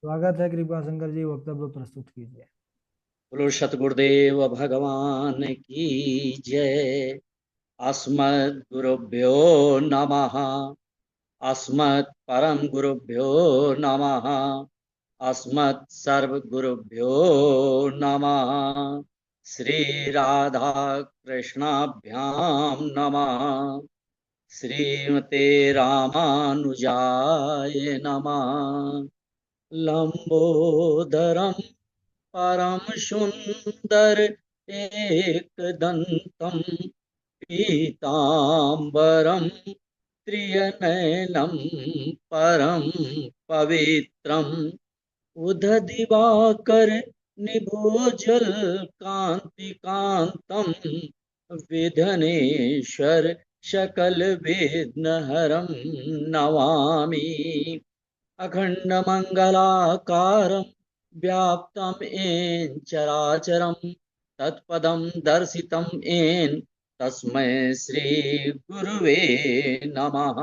स्वागत है कृपा शंकर जी, वक्तव्य प्रस्तुत कीजिए। बोलो सतगुरुदेव भगवान की जय। अस्मद् गुरुभ्यो नमः। अस्मत् परम गुरुभ्यो नमः। अस्मत् सर्व गुरुभ्यो नमः। श्री राधा कृष्णाभ्याम नमः। श्रीमते रामानुजाय नमः। लंबोदरम परम सुंदर एकदंतं पीतांबरं त्रिनयनं परम पवित्रम् उददिवाकर निभोजल कांति कांतम विधनेश्वर सकल विघ्नहरं नमामि। अखण्डमङ्गलाकारं व्याप्तं येन चराचरं तत्पदं दर्शितं येन तस्मै श्रीगुरुवे नमः।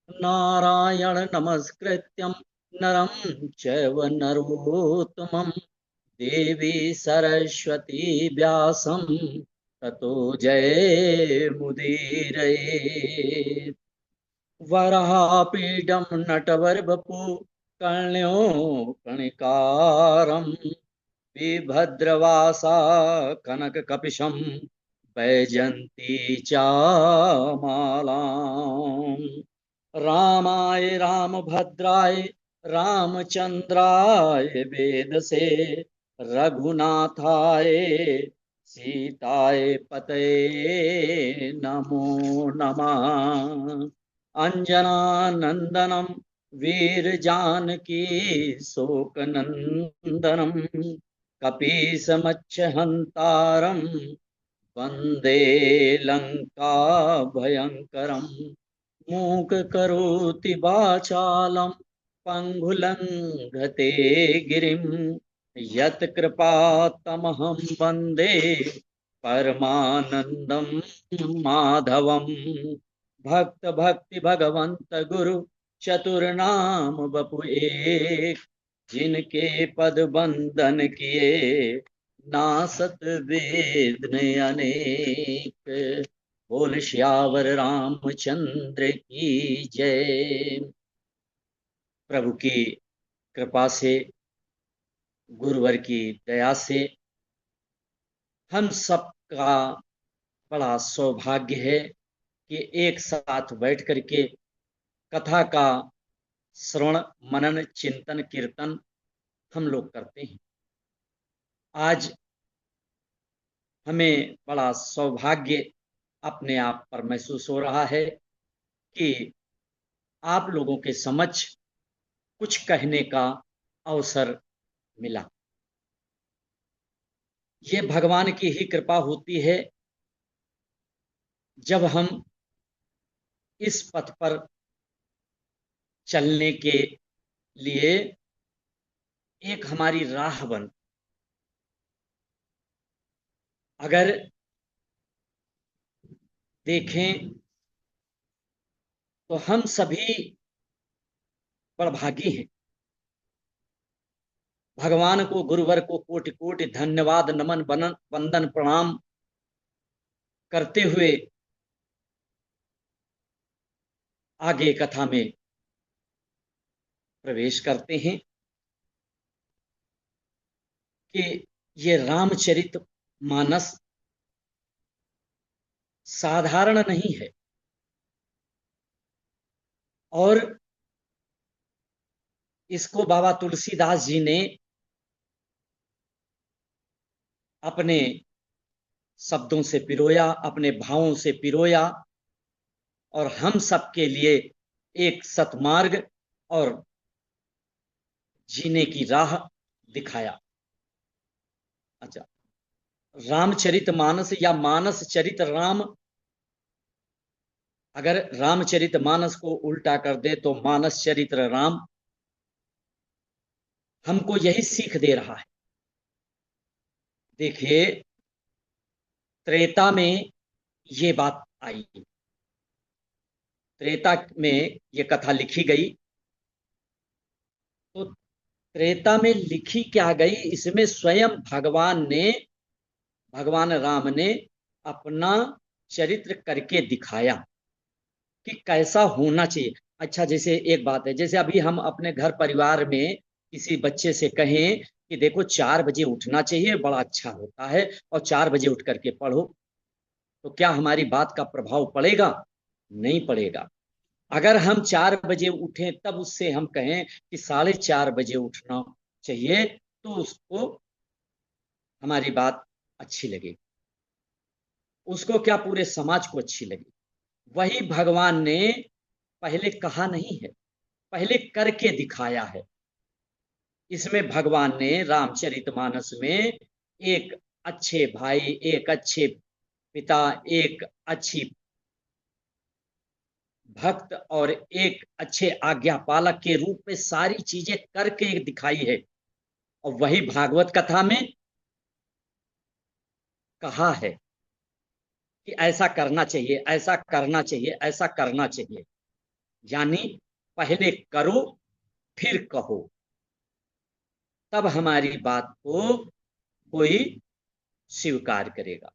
नारायण नमस्कृत्यं नरं चैव नरोत्तमं देवी सरस्वती व्यासं ततो जयमुदीरये। वराहपीडं नटवरवपु कर्ण्यो कणिकारं विभद्रवासा कनककपिशं वैजन्ती चामालां। रामाय रामभद्राय रामचन्द्राय वेदसे रघुनाथाय सीताय पतये नमो नमः। अंजनानंदनम वीर जानकी शोकनंदनम कपीसमच्छ वंदे लंका भयंकरम। मूक करोति वाचालं पंगुलंघते गिरिम। यत् कृपातमहं वंदे परमानंदं माधवम्। भक्त भक्ति भगवंत गुरु चतुर्नाम बपु एक। जिनके पद बंदन किए नासत वेदन अनेक। बोल श्यावर रामचंद्र की जय। प्रभु की कृपा से, गुरुवर की दया से हम सबका बड़ा सौभाग्य है कि एक साथ बैठ करके कथा का श्रवण मनन चिंतन कीर्तन हम लोग करते हैं। आज हमें बड़ा सौभाग्य अपने आप पर महसूस हो रहा है कि आप लोगों के समक्ष कुछ कहने का अवसर मिला। ये भगवान की ही कृपा होती है जब हम इस पथ पर चलने के लिए एक हमारी राह बन। अगर देखें तो हम सभी बड़भागी हैं। भगवान को, गुरुवर को कोटि कोटि धन्यवाद नमन वंदन प्रणाम करते हुए आगे कथा में प्रवेश करते हैं कि ये रामचरित मानस साधारण नहीं है और इसको बाबा तुलसीदास जी ने अपने शब्दों से पिरोया, अपने भावों से पिरोया और हम सबके लिए एक सतमार्ग और जीने की राह दिखाया। अच्छा, रामचरित मानस या मानस चरित राम, अगर रामचरित मानस को उल्टा कर दे तो मानस चरित्र राम हमको यही सीख दे रहा है। देखिए, त्रेता में ये बात आई, त्रेता में ये कथा लिखी गई तो त्रेता में लिखी क्या गई, इसमें स्वयं भगवान राम ने अपना चरित्र करके दिखाया कि कैसा होना चाहिए। अच्छा, जैसे एक बात है, जैसे अभी हम अपने घर परिवार में किसी बच्चे से कहें कि देखो 4 बजे उठना चाहिए, बड़ा अच्छा होता है, और 4 बजे उठ करके पढ़ो, तो क्या हमारी बात का प्रभाव पड़ेगा? नहीं पड़ेगा। अगर हम 4 बजे उठें तब उससे हम कहें कि 4:30 बजे उठना चाहिए, तो उसको हमारी बात अच्छी लगेगी, उसको क्या पूरे समाज को अच्छी लगेगी। वही भगवान ने पहले कहा नहीं है, पहले करके दिखाया है। इसमें भगवान ने रामचरितमानस में एक अच्छे भाई, एक अच्छे पिता, एक अच्छी भक्त और एक अच्छे आज्ञा पालक के रूप में सारी चीजें करके दिखाई है। और वही भागवत कथा में कहा है कि ऐसा करना चाहिए, ऐसा करना चाहिए, ऐसा करना चाहिए। यानी पहले करो फिर कहो, तब हमारी बात को कोई स्वीकार करेगा।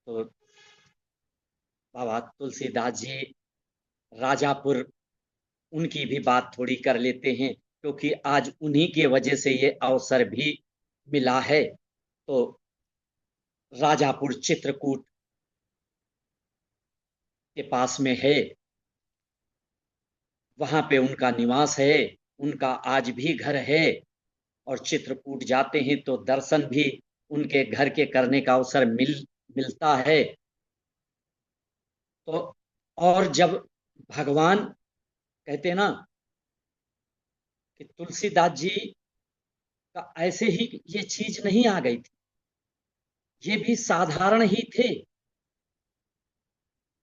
तो बाबा तुलसीदास जी राजापुर, उनकी भी बात थोड़ी कर लेते हैं, क्योंकि आज उन्हीं के वजह से ये अवसर भी मिला है। तो राजापुर चित्रकूट के पास में है, वहां पे उनका निवास है, उनका आज भी घर है। और चित्रकूट जाते हैं तो दर्शन भी उनके घर के करने का अवसर मिलता है। तो और जब भगवान कहते हैं ना कि तुलसीदास जी का ऐसे ही ये चीज नहीं आ गई थी, ये भी साधारण ही थे।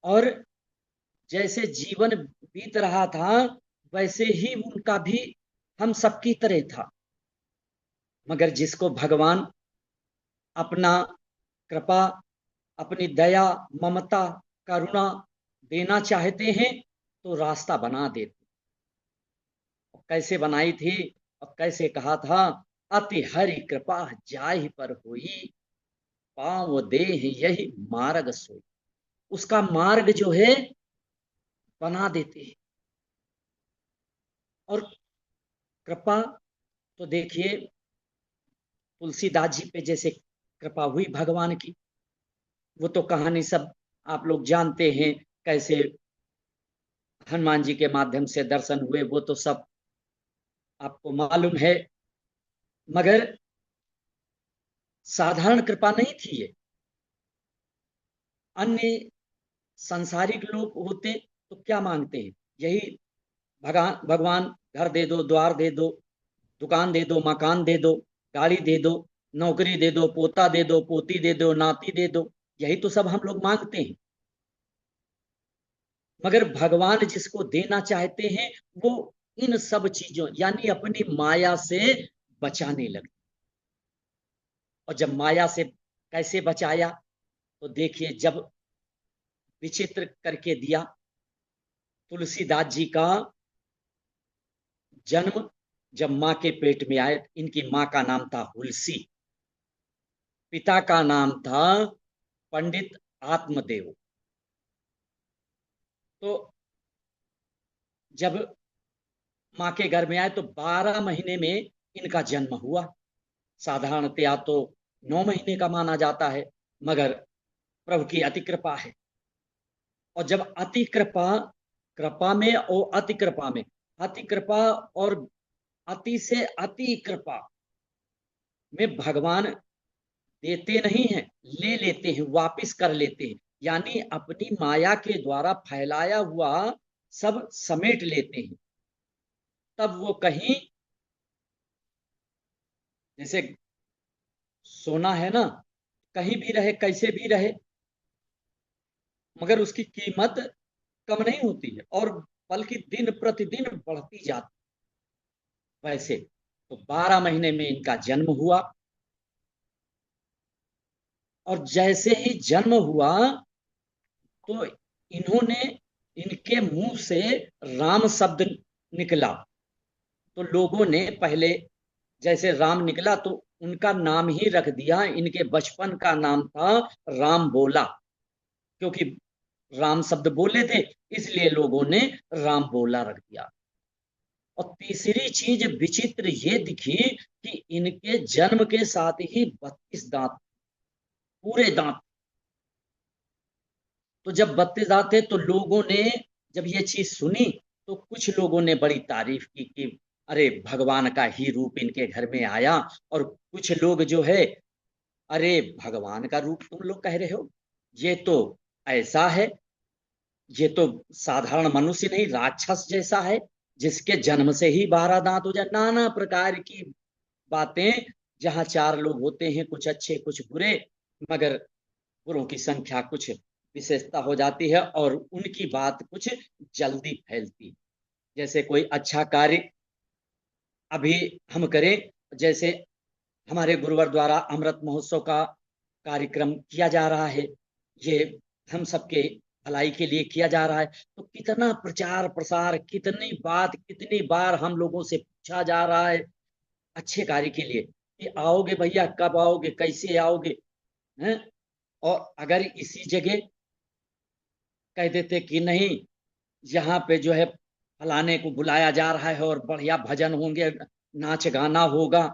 और जैसे जीवन बीत रहा था वैसे ही उनका भी हम सबकी तरह था। मगर जिसको भगवान अपना कृपा, अपनी दया, ममता, करुणा देना चाहते हैं तो रास्ता बना देते। कैसे बनाई थी और कैसे कहा था? अति हरि कृपा जाहि पर होई, पाँव देह यही मार्ग सोई। उसका मार्ग जो है बना देते हैं। और कृपा तो देखिए तुलसीदास जी पे जैसे कृपा हुई भगवान की, वो तो कहानी सब आप लोग जानते हैं। कैसे हनुमान जी के माध्यम से दर्शन हुए, वो तो सब आपको मालूम है। मगर साधारण कृपा नहीं थी ये। अन्य सांसारिक लोग होते तो क्या मांगते हैं? यही भगवान भगवान घर दे दो, द्वार दे दो, दुकान दे दो, मकान दे दो, गाड़ी दे दो, नौकरी दे दो, पोता दे दो, पोती दे दो, नाती दे दो, यही तो सब हम लोग मांगते हैं। मगर भगवान जिसको देना चाहते हैं वो इन सब चीजों यानी अपनी माया से बचाने लगते। और जब माया से कैसे बचाया? तो देखिए, जब विचित्र करके दिया। तुलसीदास जी का जन्म जब माँ के पेट में आए, इनकी माँ का नाम था हुलसी, पिता का नाम था पंडित आत्मदेव। तो जब माँ के घर में आए तो 12 महीने में इनका जन्म हुआ। साधारणतया तो 9 महीने का माना जाता है, मगर प्रभु की अति कृपा है। और जब अति कृपा, कृपा में और अति कृपा में, अति कृपा और अति से अति कृपा में भगवान देते नहीं हैं, ले लेते हैं, वापिस कर लेते हैं। यानी अपनी माया के द्वारा फैलाया हुआ सब समेट लेते हैं। तब वो कहीं, जैसे सोना है ना, कहीं भी रहे कैसे भी रहे, मगर उसकी कीमत कम नहीं होती है, और बल्कि दिन प्रतिदिन बढ़ती जाती। वैसे तो 12 महीने में इनका जन्म हुआ। और जैसे ही जन्म हुआ तो इन्होंने, इनके मुंह से राम शब्द निकला। तो लोगों ने पहले जैसे राम निकला तो उनका नाम ही रख दिया, इनके बचपन का नाम था राम बोला, क्योंकि राम शब्द बोले थे, इसलिए लोगों ने राम बोला रख दिया। और तीसरी चीज विचित्र ये दिखी कि इनके जन्म के साथ ही 32 दांत, पूरे दांत। तो जब 32 दांत थे तो लोगों ने जब ये चीज सुनी तो कुछ लोगों ने बड़ी तारीफ की कि अरे भगवान का ही रूप इनके घर में आया। और कुछ लोग जो है, अरे भगवान का रूप तुम लोग कह रहे हो, ये तो ऐसा है, ये तो साधारण मनुष्य नहीं, राक्षस जैसा है, जिसके जन्म से ही 12 दांत हो जाए। नाना प्रकार की बातें। जहां 4 लोग होते हैं, कुछ अच्छे कुछ बुरे, मगर बुरों की संख्या कुछ विशेषता हो जाती है और उनकी बात कुछ जल्दी फैलती। जैसे कोई अच्छा कार्य अभी हम करें, जैसे हमारे गुरुवर द्वारा अमृत महोत्सव का कार्यक्रम किया जा रहा है, ये हम सबके भलाई के लिए किया जा रहा है, तो कितना प्रचार प्रसार, कितनी बात, कितनी बार हम लोगों से पूछा जा रहा है अच्छे कार्य के लिए कि आओगे भैया, कब आओगे, कैसे आओगे, हैं? और अगर इसी जगह कह देते कि नहीं, यहाँ पे जो है फलाने को बुलाया जा रहा है और बढ़िया भजन होंगे, नाच गाना होगा,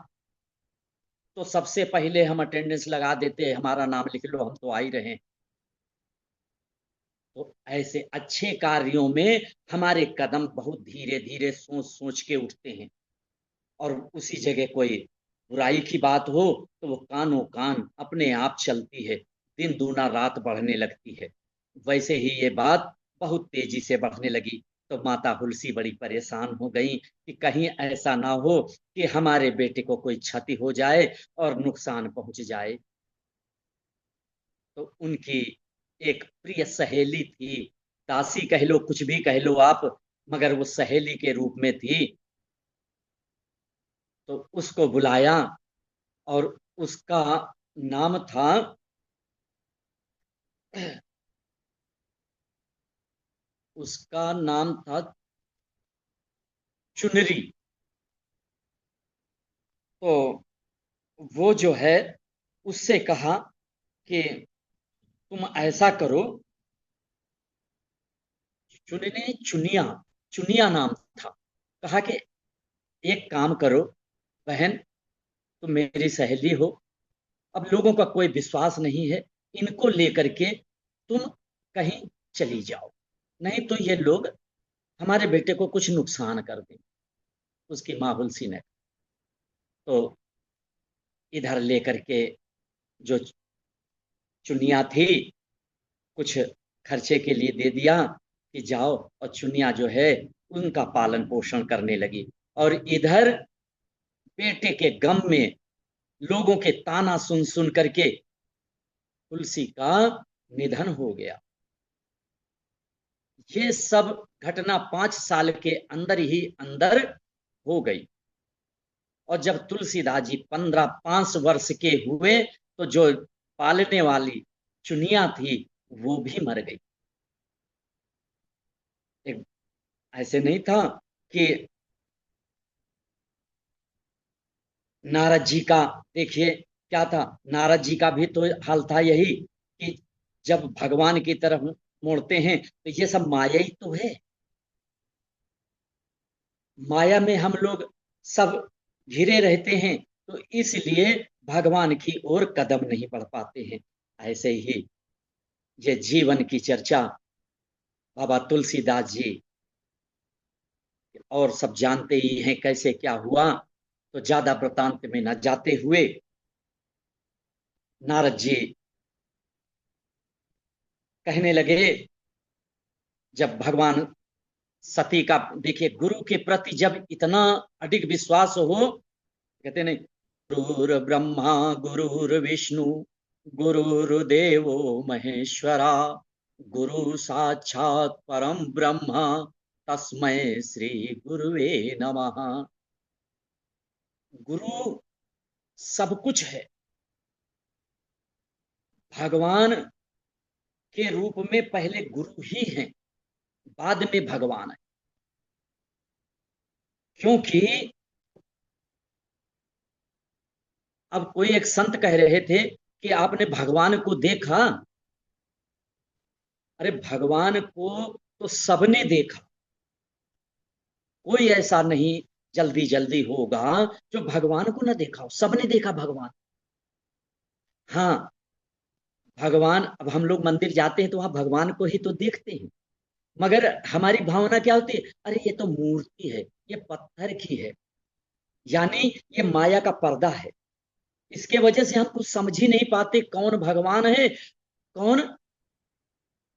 तो सबसे पहले हम अटेंडेंस लगा देते, हमारा नाम लिख लो, हम तो आ ही रहे हैं। तो ऐसे अच्छे कार्यों में हमारे कदम बहुत धीरे धीरे सोच सोच के उठते हैं, और उसी जगह कोई बुराई की बात हो तो वो कानों कान अपने आप चलती है, दिन दूना रात बढ़ने लगती है। वैसे ही ये बात बहुत तेजी से बढ़ने लगी। तो माता हुलसी बड़ी परेशान हो गई कि कहीं ऐसा ना हो कि हमारे बेटे को कोई क्षति हो जाए और नुकसान पहुंच जाए। तो उनकी एक प्रिय सहेली थी, दासी कह लो, कुछ भी कह लो आप, मगर वो सहेली के रूप में थी। तो उसको बुलाया और उसका नाम था, उसका नाम था चुनरी। तो वो जो है उससे कहा कि तुम ऐसा करो, चुनने चुनिया, चुनिया नाम था। कहा कि एक काम करो बहन, तुम मेरी सहेली हो, अब लोगों का कोई विश्वास नहीं है, इनको लेकर के तुम कहीं चली जाओ, नहीं तो ये लोग हमारे बेटे को कुछ नुकसान कर दें। उसकी माँ हुलसी ने तो इधर लेकर के जो चुनिया थी, कुछ खर्चे के लिए दे दिया कि जाओ, और चुनिया जो है उनका पालन पोषण करने लगी। और इधर बेटे के गम में लोगों के ताना सुन सुन करके तुलसी का निधन हो गया। ये सब घटना 5 साल के अंदर ही अंदर हो गई। और जब तुलसीदास जी 5 वर्ष के हुए तो जो पालने वाली चुनिया थी वो भी मर गई। एक ऐसे नहीं था कि नारद जी का, देखिए क्या था, नारद जी का भी तो हाल था यही कि जब भगवान की तरफ मुड़ते हैं तो ये सब माया ही तो है, माया में हम लोग सब घिरे रहते हैं, तो इसलिए भगवान की ओर कदम नहीं बढ़ पाते हैं। ऐसे ही ये जीवन की चर्चा बाबा तुलसीदास जी और सब जानते ही हैं कैसे क्या हुआ। तो ज्यादा वृतांत में न जाते हुए नारद जी कहने लगे, जब भगवान सती का, देखिए गुरु के प्रति जब इतना अडिग विश्वास हो, कहते नहीं, गुरुर ब्रह्मा गुरुर विष्णु गुरुर्देवो महेश्वरा गुरु साक्षात परम ब्रह्म तस्मै श्री गुरुवे नमः। गुरु सब कुछ है, भगवान के रूप में पहले गुरु ही हैं, बाद में भगवान है। क्योंकि अब कोई एक संत कह रहे थे कि आपने भगवान को देखा। अरे भगवान को तो सबने देखा, कोई ऐसा नहीं जल्दी जल्दी होगा जो भगवान को न देखा हो, सबने देखा भगवान। हाँ, भगवान, अब हम लोग मंदिर जाते हैं तो वहां भगवान को ही तो देखते हैं, मगर हमारी भावना क्या होती है, अरे ये तो मूर्ति है, ये पत्थर की है, यानी ये माया का पर्दा है। इसके वजह से हम कुछ समझ ही नहीं पाते कौन भगवान है, कौन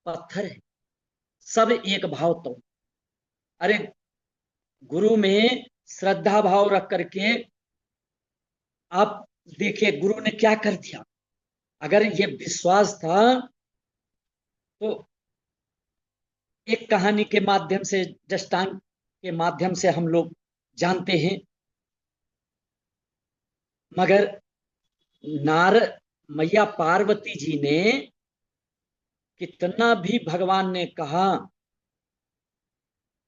पत्थर है। सब एक भाव तो। अरे गुरु में श्रद्धा भाव रख करके आप देखिए गुरु ने क्या कर दिया। अगर ये विश्वास था तो एक कहानी के माध्यम से, दृष्टांत के माध्यम से हम लोग जानते हैं, मगर नारद, मैया पार्वती जी ने कितना भी भगवान ने कहा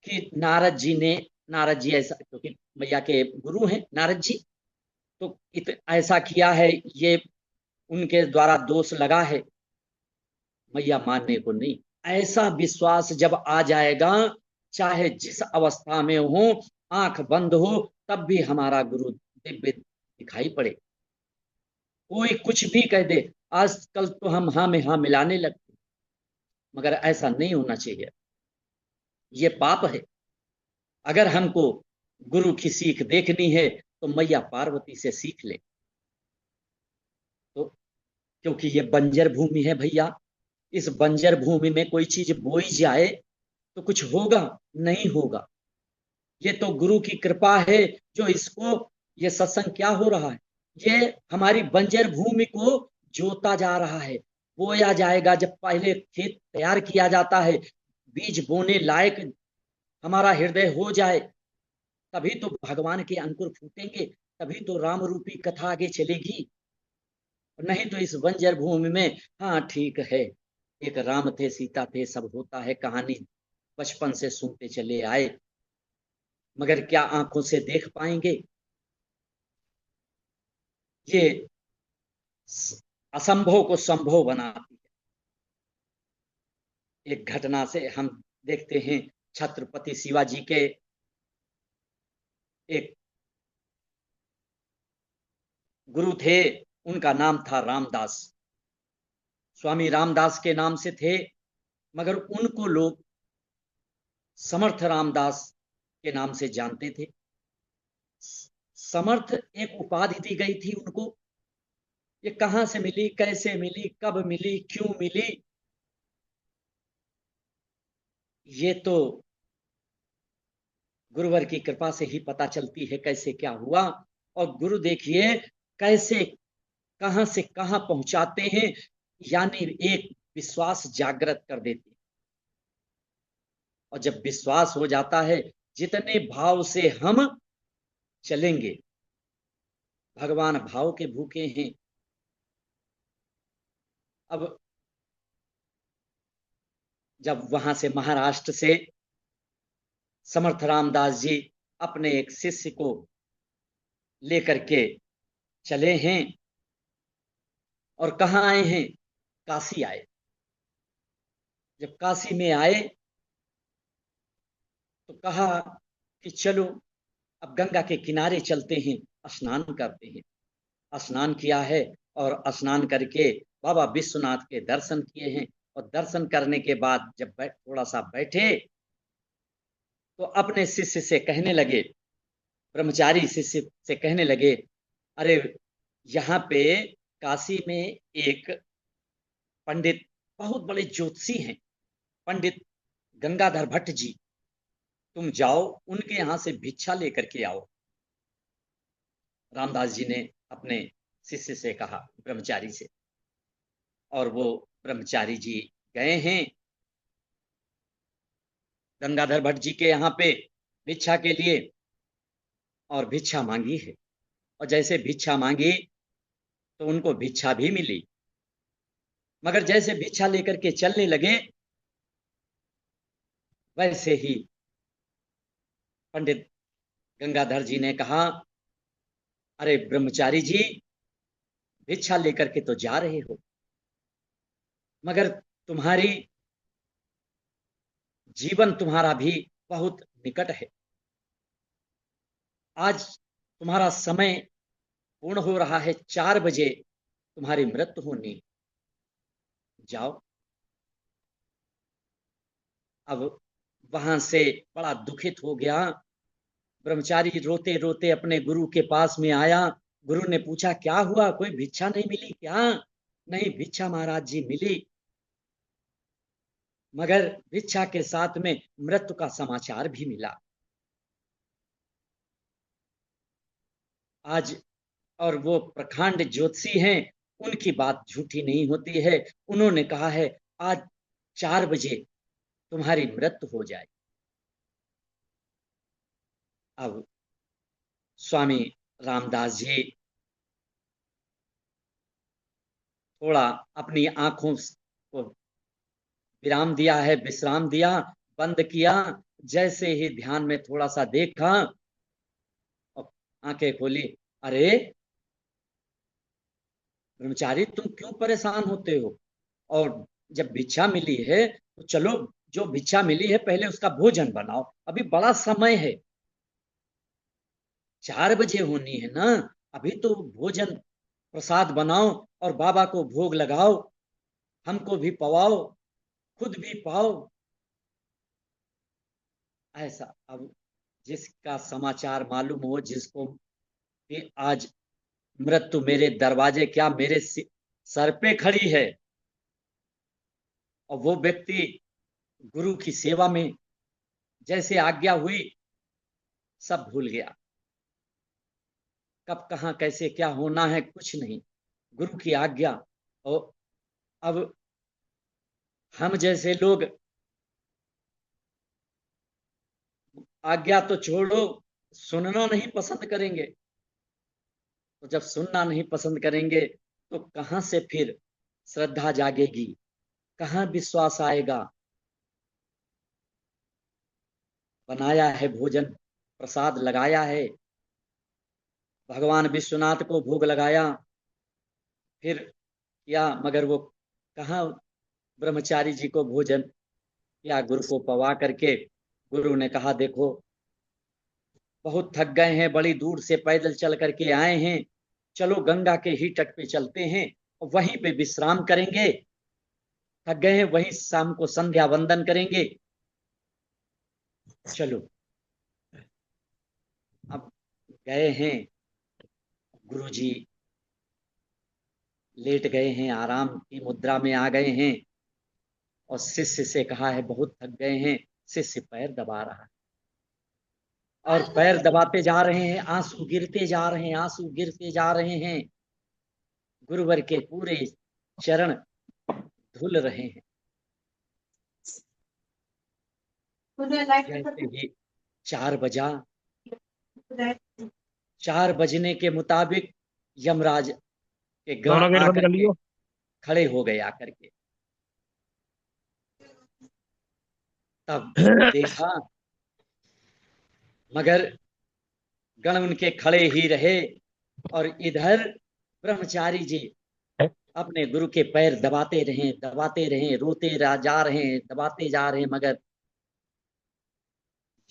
कि नारद जी ऐसा, क्योंकि मैया के गुरु हैं नारद जी, तो ऐसा किया है, ये उनके द्वारा दोष लगा है, मैया मानने को नहीं। ऐसा विश्वास जब आ जाएगा, चाहे जिस अवस्था में हो, आंख बंद हो, तब भी हमारा गुरु दिव्य दिखाई पड़े। कोई कुछ भी कह दे, आजकल तो हम हाँ में हाँ मिलाने लगते, मगर ऐसा नहीं होना चाहिए, ये पाप है। अगर हमको गुरु की सीख देखनी है तो मैया पार्वती से सीख ले। तो क्योंकि ये बंजर भूमि है भैया, इस बंजर भूमि में कोई चीज बोई जाए तो कुछ होगा, नहीं होगा। ये तो गुरु की कृपा है जो इसको, ये सत्संग क्या हो रहा है, ये हमारी बंजर भूमि को जोता जा रहा है। बोया जाएगा, जब पहले खेत तैयार किया जाता है, बीज बोने लायक हमारा हृदय हो जाए, तभी तो भगवान के अंकुर फूटेंगे, तभी तो राम रूपी कथा आगे चलेगी। नहीं तो इस बंजर भूमि में, हाँ ठीक है, एक राम थे सीता थे, सब होता है, कहानी बचपन से सुनते चले आए, मगर क्या आंखों से देख पाएंगे? ये असंभव को संभव बनाती है। एक घटना से हम देखते हैं, छत्रपति शिवाजी के एक गुरु थे, उनका नाम था रामदास। स्वामी रामदास के नाम से थे, मगर उनको लोग समर्थ रामदास के नाम से जानते थे। समर्थ एक उपाधि दी गई थी उनको, ये कहां से मिली, कैसे मिली, कब मिली, क्यों मिली, ये तो गुरुवर की कृपा से ही पता चलती है कैसे क्या हुआ। और गुरु देखिए कैसे कहां से कहां पहुंचाते हैं, यानी एक विश्वास जागृत कर देते हैं। और जब विश्वास हो जाता है, जितने भाव से हम चलेंगे, भगवान भाव के भूखे हैं। अब जब वहां से महाराष्ट्र से समर्थ रामदास जी अपने एक शिष्य को लेकर के चले हैं, और कहाँ आए हैं, काशी आए। जब काशी में आए तो कहा कि चलो अब गंगा के किनारे चलते हैं, स्नान करते हैं। स्नान किया है, और स्नान करके बाबा विश्वनाथ के दर्शन किए हैं। और दर्शन करने के बाद जब थोड़ा सा बैठे तो अपने शिष्य से कहने लगे, ब्रह्मचारी शिष्य से कहने लगे, अरे यहाँ पे काशी में एक पंडित, बहुत बड़े ज्योतिषी हैं, पंडित गंगाधर भट्ट जी, तुम जाओ उनके यहाँ से भिक्षा लेकर के आओ। रामदास जी ने अपने शिष्य से कहा, ब्रह्मचारी से, और वो ब्रह्मचारी जी गए हैं गंगाधर भट्ट जी के यहाँ पे भिक्षा के लिए, और भिक्षा मांगी है। और जैसे भिक्षा मांगी तो उनको भिक्षा भी मिली, मगर जैसे भिक्षा लेकर के चलने लगे, वैसे ही पंडित गंगाधर जी ने कहा, अरे ब्रह्मचारी जी, भिक्षा लेकर के तो जा रहे हो, मगर तुम्हारी जीवन तुम्हारा भी बहुत निकट है। आज तुम्हारा समय पूर्ण हो रहा है, 4 बजे तुम्हारी मृत्यु होनी है। जाओ। अब वहां से बड़ा दुखित हो गया ब्रह्मचारी, रोते रोते अपने गुरु के पास में आया। गुरु ने पूछा, क्या हुआ, कोई भिक्षा नहीं मिली क्या? नहीं, भिक्षा महाराज जी मिली, मगर भिक्षा के साथ में मृत्यु का समाचार भी मिला। आज, और वो प्रखंड ज्योतिषी हैं, उनकी बात झूठी नहीं होती है। उन्होंने कहा है, आज 4 बजे तुम्हारी मृत्यु हो जाए। अब स्वामी रामदास जी थोड़ा अपनी आंखों को विराम दिया है, विश्राम दिया, बंद किया। जैसे ही ध्यान में थोड़ा सा देखा और आंखें खोली, अरे ब्रह्मचारी, तुम क्यों परेशान होते हो? और जब भिक्षा मिली है तो चलो, जो भिक्षा मिली है पहले उसका भोजन बनाओ, अभी बड़ा समय है, 4 बजे होनी है ना। अभी तो भोजन प्रसाद बनाओ और बाबा को भोग लगाओ, हमको भी पवाओ, खुद भी पाओ। ऐसा अब जिसका समाचार मालूम हो, जिसको कि आज मृत्यु मेरे दरवाजे, क्या मेरे सर पे खड़ी है, और वो व्यक्ति गुरु की सेवा में जैसे आज्ञा हुई सब भूल गया। कब कहाँ कैसे क्या होना है कुछ नहीं, गुरु की आज्ञा। और अब हम जैसे लोग आज्ञा तो छोड़ो, सुनना नहीं पसंद करेंगे। तो जब सुनना नहीं पसंद करेंगे तो कहाँ से फिर श्रद्धा जागेगी, कहाँ विश्वास आएगा? बनाया है भोजन, प्रसाद लगाया है, भगवान विश्वनाथ को भोग लगाया, फिर किया, मगर वो कहाँ ब्रह्मचारी जी को भोजन या गुरु को पवा करके। गुरु ने कहा, देखो बहुत थक गए हैं, बड़ी दूर से पैदल चल करके आए हैं, चलो गंगा के ही तट पे चलते हैं और वहीं पे विश्राम करेंगे। थक गए हैं, वहीं शाम को संध्या वंदन करेंगे, चलो। अब गए हैं, गुरु जी लेट गए हैं, आराम की मुद्रा में आ गए हैं, और शिष्य से कहा है, बहुत थक गए हैं। शिष्य पैर दबा रहा है, और पैर दबाते जा रहे हैं, आंसू गिरते जा रहे हैं, आंसू गिरते जा रहे हैं। गुरुवर के पूरे चरण धुल रहे हैं। जैसे ही 4 बजा, 4 बजने के मुताबिक यमराज के गण दोनों गेट बंद आकर कर के लियो। खड़े हो गए आकर के। तब देखा, मगर गण उनके खड़े ही रहे, और इधर ब्रह्मचारी जी अपने गुरु के पैर दबाते रहे, जा रहे हैं, दबाते जा रहे हैं, मगर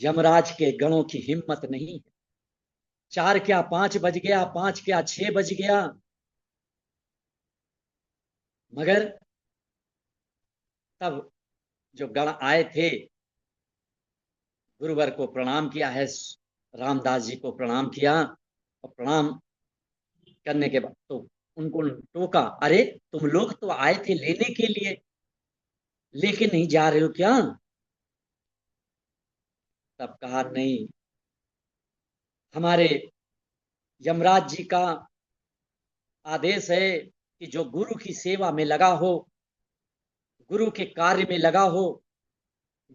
यमराज के गणों की हिम्मत नहीं है। 4 क्या 5 बज गया, 5 क्या 6 बज गया, मगर तब जो गण आए थे, गुरुवर को प्रणाम किया है, रामदास जी को प्रणाम किया, और प्रणाम करने के बाद तो उनको टोका, अरे तुम लोग तो आए थे लेने के लिए, लेके नहीं जा रहे हो क्या? तब कहा, नहीं, हमारे यमराज जी का आदेश है कि जो गुरु की सेवा में लगा हो, गुरु के कार्य में लगा हो,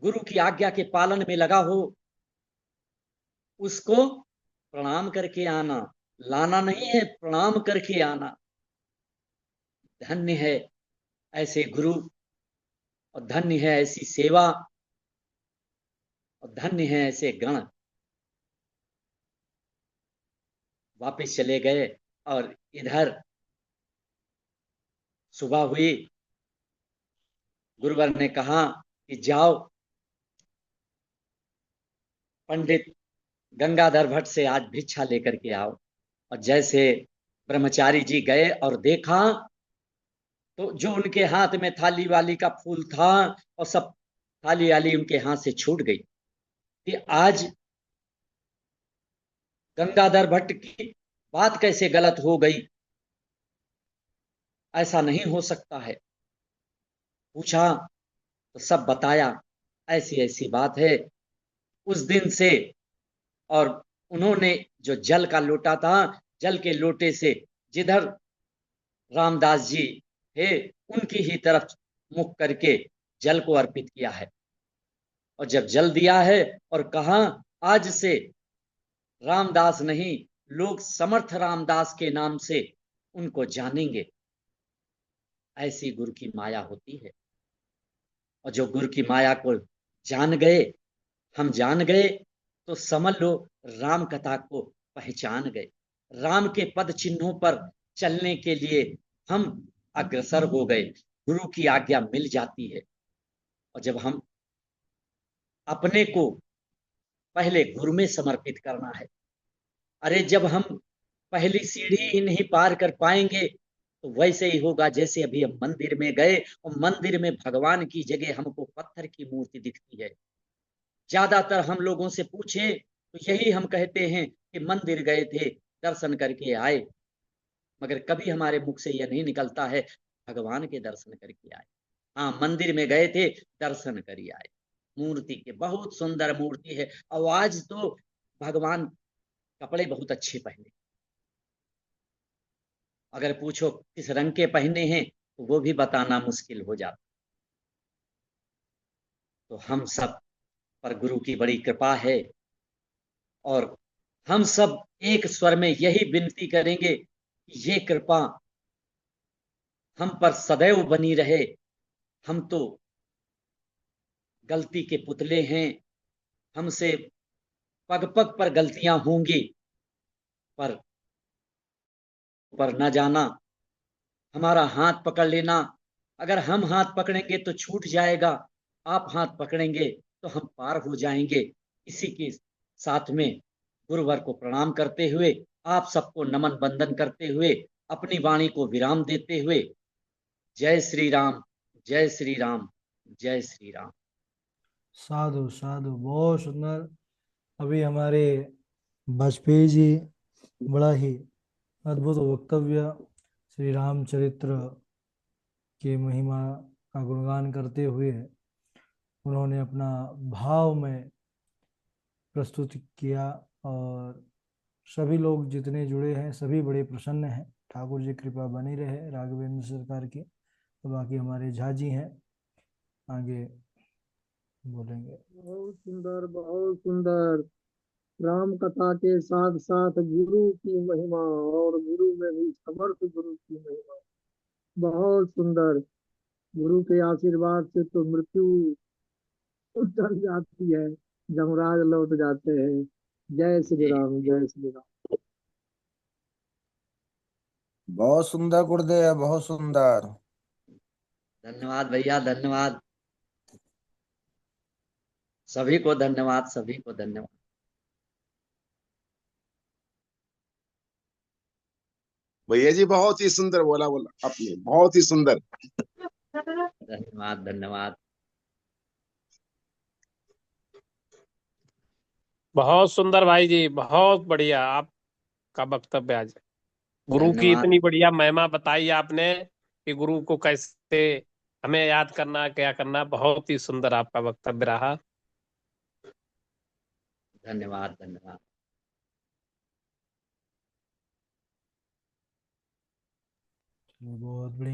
गुरु की आज्ञा के पालन में लगा हो, उसको प्रणाम करके आना, लाना नहीं है, प्रणाम करके आना। धन्य है ऐसे गुरु, और धन्य है ऐसी सेवा, और धन्य है ऐसे गण। वापस चले गए और इधर सुबह हुई। गुरुवर ने कहा कि जाओ पंडित गंगाधर भट्ट से आज भिक्षा लेकर के आओ। और जैसे ब्रह्मचारी जी गए और देखा तो जो उनके हाथ में थाली वाली का फूल था और सब थाली वाली उनके हाथ से छूट गई कि आज गंगाधर भट्ट की बात कैसे गलत हो गई, ऐसा नहीं हो सकता है। पूछा तो सब बताया ऐसी ऐसी बात है। उस दिन से और उन्होंने जो जल का लोटा था, जल के लोटे से जिधर रामदास जी थे उनकी ही तरफ मुख करके जल को अर्पित किया है। और जब जल दिया है और कहा आज से रामदास नहीं, लोग समर्थ रामदास के नाम से उनको जानेंगे। ऐसी गुरु की माया होती है। और जो गुरु की माया को जान गए, हम जान गए, तो समझ लो राम कथा को पहचान गए। राम के पद चिन्हों पर चलने के लिए हम अग्रसर हो गए। गुरु की आज्ञा मिल जाती है। और जब हम अपने को पहले गुरु में समर्पित करना है। अरे जब हम पहली सीढ़ी ही नहीं पार कर पाएंगे तो वैसे ही होगा जैसे अभी हम मंदिर में गए और मंदिर में भगवान की जगह हमको पत्थर की मूर्ति दिखती है। ज्यादातर हम लोगों से पूछे तो यही हम कहते हैं कि मंदिर गए थे, दर्शन करके आए। मगर कभी हमारे मुख से यह नहीं निकलता है भगवान के दर्शन करके आए। हाँ, मंदिर में गए थे, दर्शन करिए आए। मूर्ति के बहुत सुंदर मूर्ति है। और आज तो भगवान कपड़े बहुत अच्छे पहने, अगर पूछो किस रंग के पहने हैं तो वो भी बताना मुश्किल हो जाता। तो हम सब पर गुरु की बड़ी कृपा है। और हम सब एक स्वर में यही विनती करेंगे कि ये कृपा हम पर सदैव बनी रहे। हम तो गलती के पुतले हैं, हमसे पग पग पर गलतियां होंगी, पर न जाना, हमारा हाथ पकड़ लेना। अगर हम हाथ पकड़ेंगे तो छूट जाएगा, आप हाथ पकड़ेंगे तो हम पार हो जाएंगे। इसी के साथ में गुरुवर को प्रणाम करते हुए, आप सबको नमन बंदन करते हुए, अपनी वाणी को विराम देते हुए, जय श्री राम, जय श्री राम, जय श्री राम। साधु साधु, बहुत सुंदर। अभी हमारे वाजपेयी जी बड़ा ही अद्भुत वक्तव्य श्री रामचरित्र की महिमा का गुणगान करते हुए उन्होंने अपना भाव में प्रस्तुत किया। और सभी लोग जितने जुड़े हैं सभी बड़े प्रसन्न हैं। ठाकुर जी कृपा बनी रहे राघवेंद्र सरकार की। तो बाकी हमारे झा जी हैं, आगे बोलेंगे। बहुत सुंदर, बहुत सुंदर। राम कथा के साथ साथ गुरु की महिमा और गुरु में भी समर्थ गुरु की महिमा बहुत सुंदर। गुरु के आशीर्वाद से तो मृत्यु टल जाती है, जमराज लौट जाते हैं। जय श्री जी राम, जी। जय श्री राम। बहुत सुंदर गुरुदेव, बहुत सुंदर। धन्यवाद भैया, धन्यवाद। सभी को धन्यवाद, सभी को धन्यवाद। भैया जी बहुत ही सुंदर बोला बोला आपने, बहुत ही सुंदर। धन्यवाद, धन्यवाद। बहुत सुंदर भाई जी, बहुत बढ़िया आपका वक्तव्य आज। गुरु की धन्यवाद, इतनी बढ़िया महिमा बताई आपने कि गुरु को कैसे हमें याद करना, क्या करना। बहुत ही सुंदर आपका वक्तव्य रहा। धन्यवाद, धन्यवाद। बहुत बढ़िया।